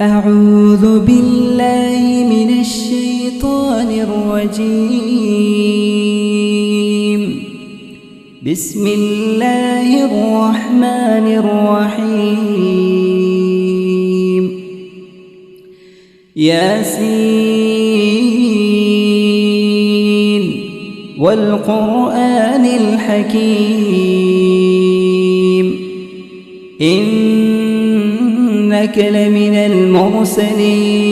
أعوذ بالله من الشيطان الرجيم. بسم الله الرحمن الرحيم. ياسين والقرآن الحكيم إنك لمن المرسلين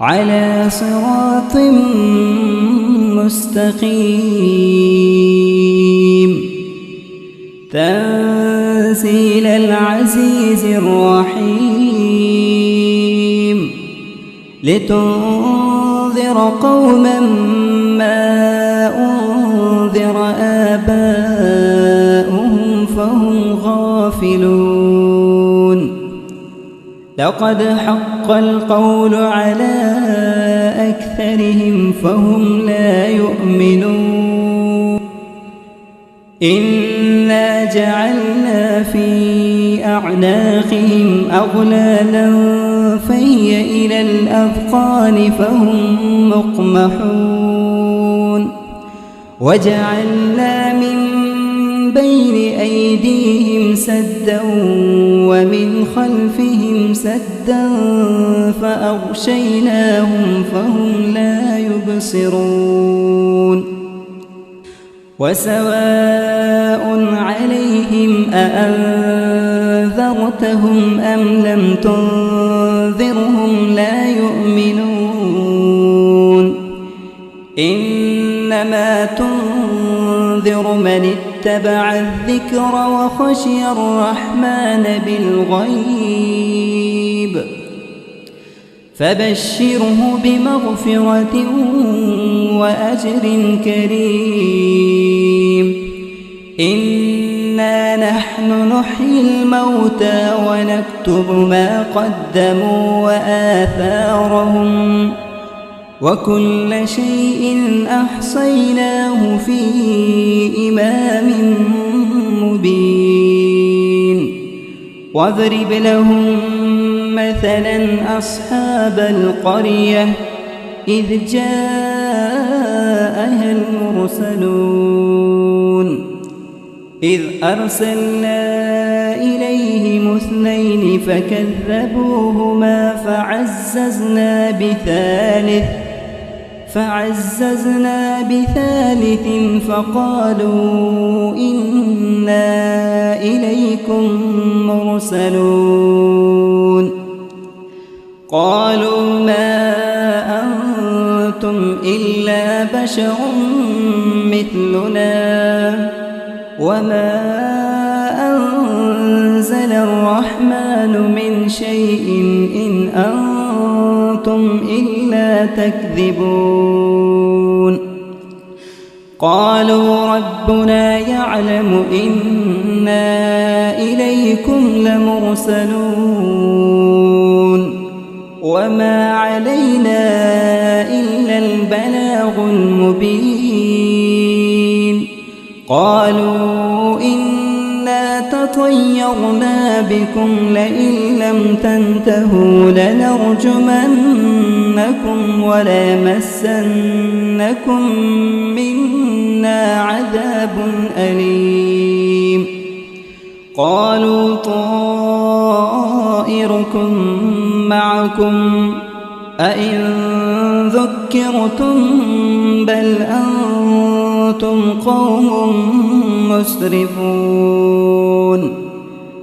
على صراط مستقيم تنزيل العزيز الرحيم لتنذر قوما ما أنذر آباؤهم فهم غافلون. لقد حق القول على أكثرهم فهم لا يؤمنون. إنا جعلنا في أعناقهم أغلالا فهي إلى الأذقان فهم مقمحون. وجعلنا من بين أيديهم سدا ومن خلفهم سدا فأغشيناهم فهم لا يبصرون. وسواء عليهم أأنذرتهم أم لم تنذرهم لا يؤمنون. إنما تنذر من اتبع الذكر وخشي الرحمن بالغيب فبشره بمغفرة وأجر كريم. إنا نحن نحيي الموتى ونكتب ما قدموا وآثارهم وكل شيء أحصيناه في إمام مبين. واضرب لهم مثلا أصحاب القرية إذ جاءها المرسلون إذ أرسلنا إليهم 2 فكذبوهما فعززنا بثالث فقالوا إنا إليكم مرسلون. قالوا ما أنتم إلا بشر مثلنا وما أنزل الرحمن من شيء إن أنتم إلا تكذبون. قالوا ربنا يعلم إنا إليكم لمرسلون وما علينا إلا البلاغ المبين. قالوا إنا تطيرنا بكم لئن لم تنتهوا لنرجمنكم وليمسنكم منا عذاب أليم. قالوا طائركم معكم أئن ذكرتم بل أنتم قوم مسرفون.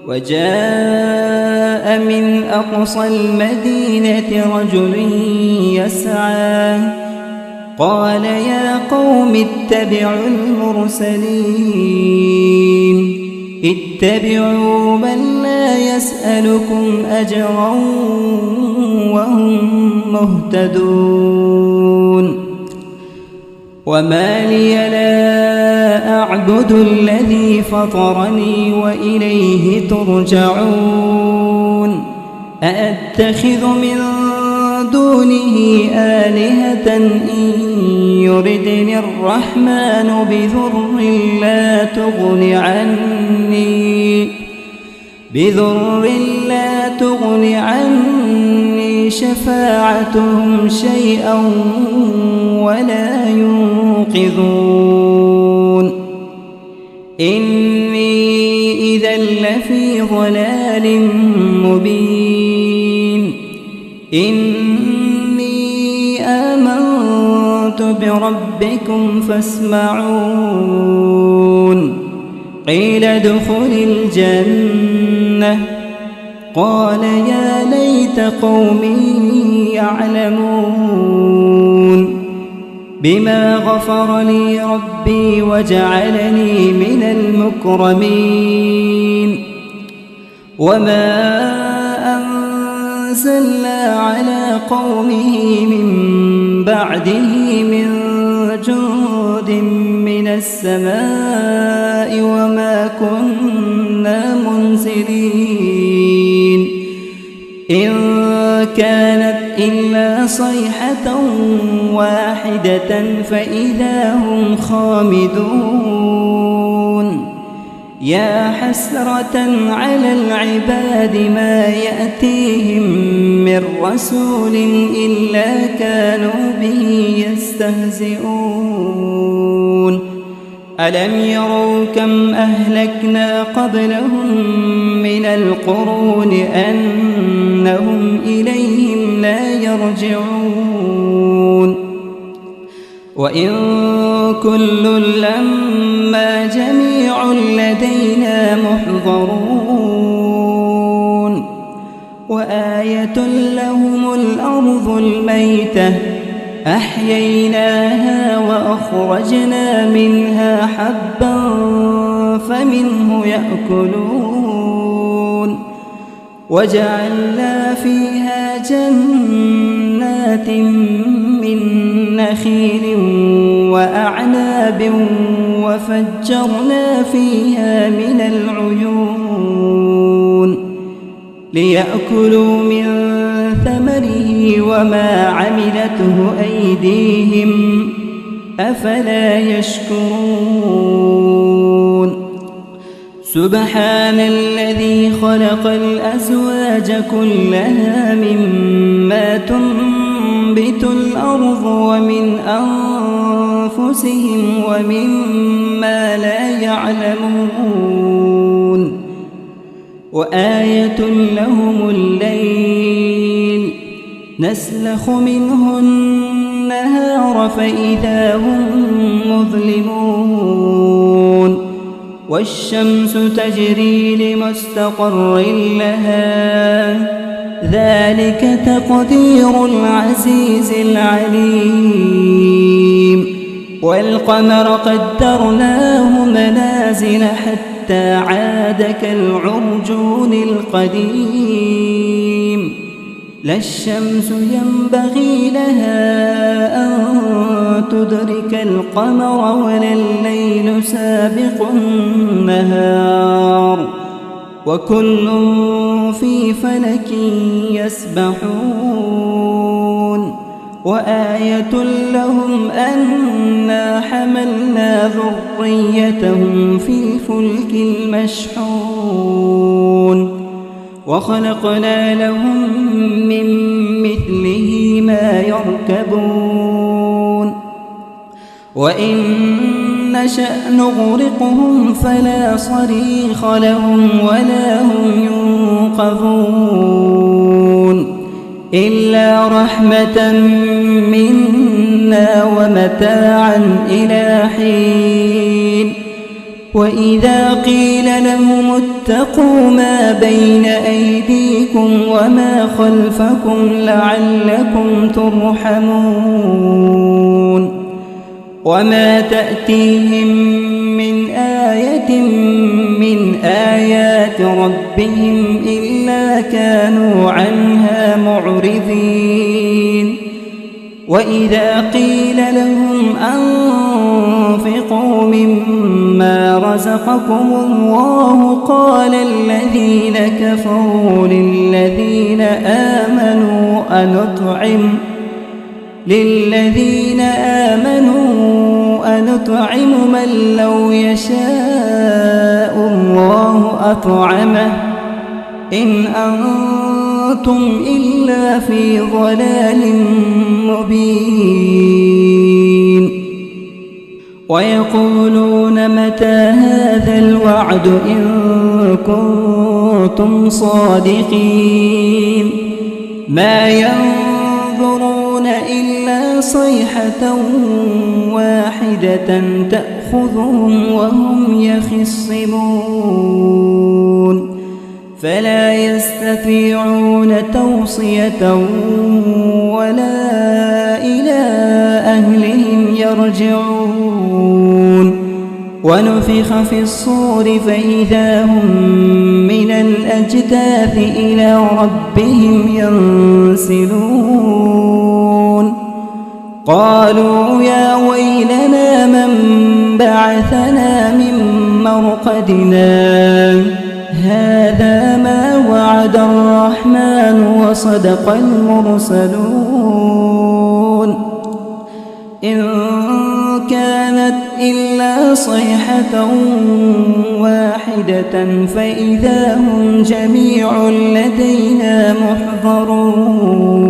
وجاء من أقصى المدينة رجل يسعى قال يا قوم اتبعوا المرسلين اتبعوا من لا يسألكم أجرا وهم مهتدون. وما لي لا أعبد الذي فطرني وإليه ترجعون. أأتخذ من دونه آلهة إن يردني الرحمن بضر لا تغن عني بذر لا تغن عني شفاعتهم شيئا ولا ينقذون إني إذا لفي ضلال مبين إني آمنت بربكم فاسمعون قيل ادخل الجنة قال يا ليت قومي يعلمون بما غفر لي ربي وجعلني من المكرمين وما أنزلنا على قومه من بعده من جند من السماء وما كنا منزلين إن كانت إلا صيحة واحدة فإذا هم خامدون يا حسرة على العباد ما يأتيهم من رسول إلا كانوا به يستهزئون ألم يروا كم أهلكنا قبلهم من القرون أنهم إليهم لا يرجعون وإن كل لما جميع لدينا محضرون وآية لهم الأرض الميتة أحييناها وأخرجنا منها حبا فمنه يأكلون وجعلنا فيها جنات من نخيل وأعناب وفجرنا فيها من العيون ليأكلوا من ثمره وما عملته أيديهم أفلا يشكرون سبحان الذي خلق الأزواج كلها مما تنبت الأرض ومن أنفسهم ومما لا يعلمون وآية لهم الليل نسلخ منه النهار فإذا هم مظلمون والشمس تجري لمستقر لها ذلك تقدير العزيز العليم والقمر قدرناه منازل حتى عاد كالعرجون القديم لا الشمس ينبغي لها أن تدرك القمر ولا الليل سابق النهار وكل في فلك يسبحون وآية لهم أنا حملنا ذريتهم في الفلك المشحون وخلقنا لهم من مثله ما يركبون وإن نشأ نغرقهم فلا صريخ لهم ولا هم ينقذون إلا رحمة منا ومتاعا إلى حين وإذا قيل لهم اتقوا ما بين أيديكم وما خلفكم لعلكم ترحمون وما تأتيهم من آية من آيات ربهم إلا كانوا عنها معرضين وإذا قيل لهم أنفقوا مما رزقكم الله قال الذين كفروا للذين آمنوا أنطعم من لو يشاء الله أطعمه إن أنتم إلا في ضلال مبين ويقولون متى هذا الوعد إن كنتم صادقين ما ينظرون إلا صيحة واحدة تأخذهم وهم يخصمون فلا يستطيعون توصية ولا إلى أهلهم يرجعون ونفخ في الصور فإذا هم من الأجداث إلى ربهم ينسلون قالوا يا ويلنا من بعثنا من مرقدنا هذا ما وعد الرحمن وصدق المرسلون إن كانت إلا صيحة واحدة فإذا هم جميع لدينا محضرون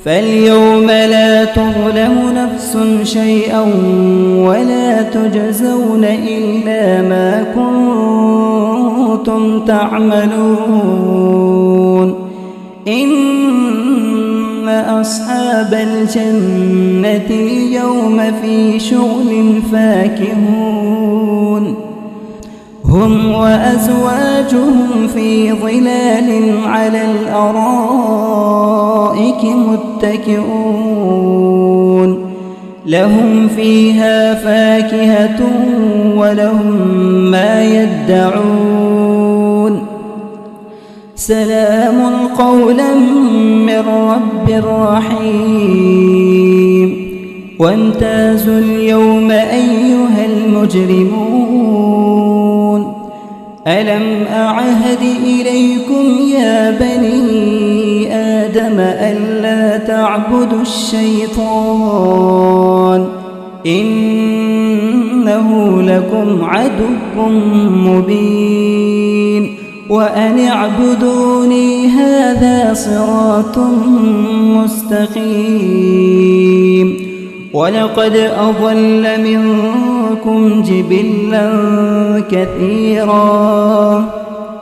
فاليوم لا تظلم نفس شيئا ولا تجزون إلا ما كنتم تعملون إن أصحاب الجنة اليوم في شغل فاكهون هم وأزواجهم في ظلال على الأرائك متكئون لهم فيها فاكهة ولهم ما يدعون سلام قولا من رب رحيم وامتازوا اليوم أيها المجرمون ألم أعهد إليكم يا بني آدم ألا تعبدوا الشيطان إنه لكم عدو مبين وأن اعبدوني هذا صراط مستقيم ولقد أضل منكم جبلا كثيرا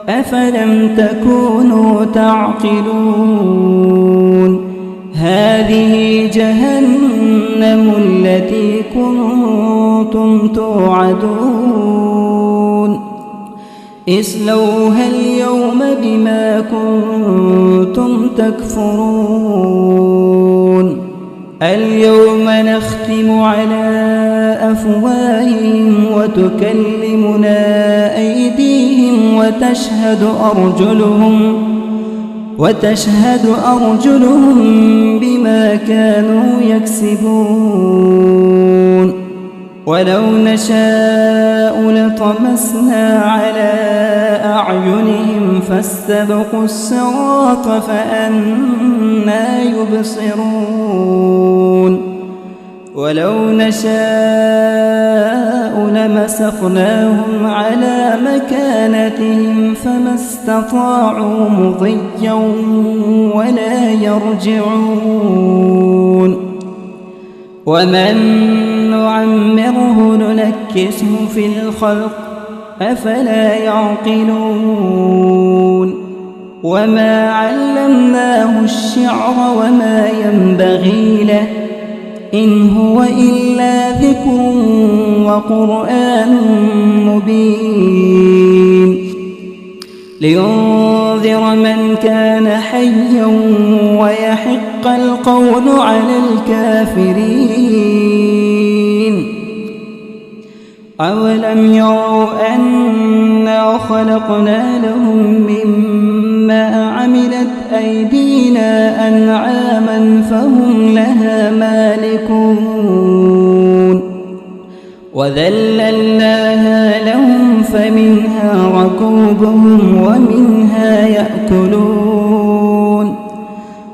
أفلم تكونوا تعقلون هذه جهنم التي كنتم توعدون اصلوها اليوم بما كنتم تكفرون اليوم نختم على أفواههم وتكلمنا أيديهم وتشهد أرجلهم بما كانوا يكسبون ولو نشاء لطمسنا على أعينهم فاستبقوا الصراط فأنى يبصرون ولو نشاء لمسخناهم على مكانتهم فما استطاعوا مضيا ولا يرجعون ومن نعمره ننكسه في الخلق أفلا يعقلون وما علمناه الشعر وما ينبغي له إن هو إلا ذكر وقرآن مبين لينذر من كان حيا ويحق القول على الكافرين أولم يروا أنا خلقنا لهم مما عملت أيدينا أنعاما فهم لها مالكون وذللناها لهم فمنها ركوبهم ومنها يأكلون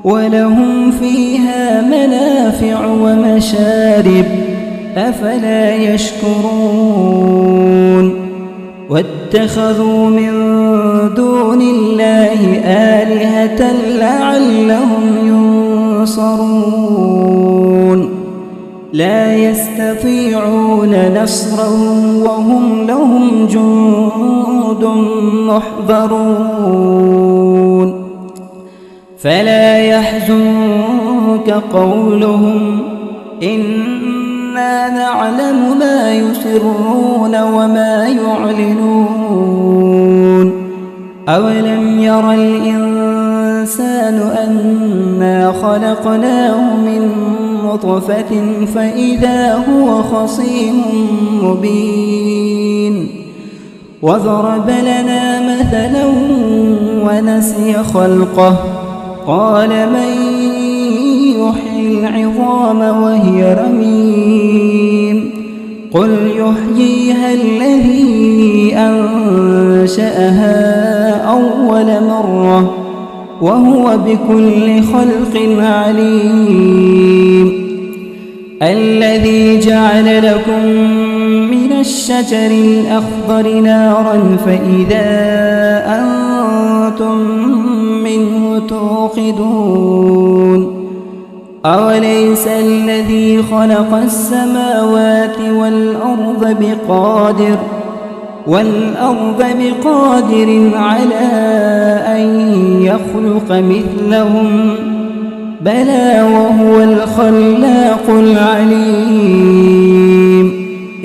ولهم فيها منافع ومشارب أفلا يشكرون واتخذوا من دون الله آلهة لعلهم ينصرون لا يستطيعون نصرهم وهم لهم جند محضرون فلا يحزنك قولهم إنا نعلم ما يسرون وما يعلنون أولم ير الإنسان أنا خلقناه من نطفة فإذا هو خصيم مبين وضرب لنا مثلا ونسي خلقه قال من يحيي العظام وهي رميم قل يحييها الذي أنشأها أول مرة وهو بكل خلق عليم الذي جعل لكم من الشجر الأخضر نارا فإذا أنتم منه توقدون أوليس الذي خلق السماوات والأرض بقادر على أن يخلق مثلهم بلى وهو الخلاق العليم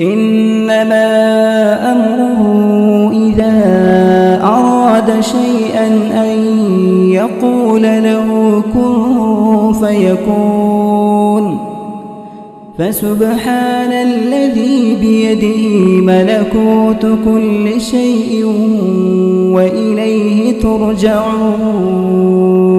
إنما أمره إذا أراد شيئا أن يقول له كن فيكون فسبحان الذي بيده ملكوت كل شيء وإليه ترجعون